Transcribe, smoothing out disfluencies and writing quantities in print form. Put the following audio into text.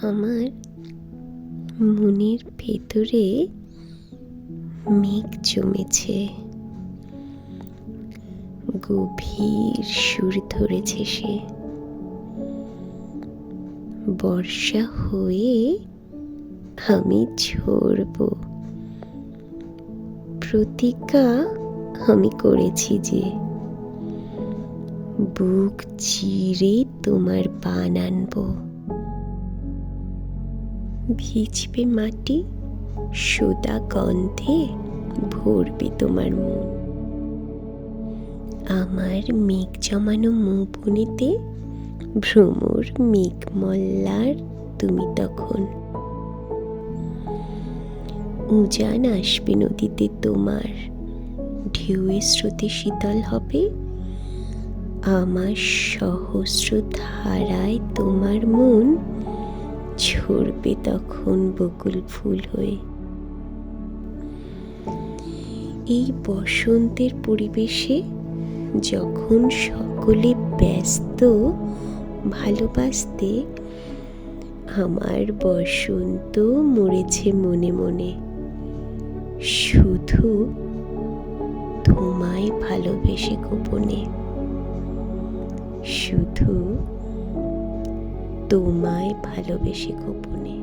আমার মনের ভেতরে মেঘ জমেছে, গভীর সুর ধরেছে সে। বর্ষা হয়ে আমি ঝরব, প্রতিজ্ঞা আমি করেছি যে বুক চিরে তোমার পান আনব। ভিজবে মাটি, সুদা গন্ধে ভরবে তোমার মন। আমার মেঘ জমানো মুবনেতে ভ্রমর মেঘমল্লার তুমি তখন। উজান আসবে নদীতে তোমার, ঢেউয়ের স্রোতে শীতল হবে। আমার সহস্র ধারায় তোমার মন ঝরবে তখন বকুল ফুল হয়ে। এই বসন্তের পরিবেশে যখন সকলে ব্যস্ত ভালোবাসতে, আমার বসন্ত মরেছে মনে মনে, শুধু তোমায় ভালোবেসে গোপনে, শুধু তোমায় ভালোবেসে গোপনে।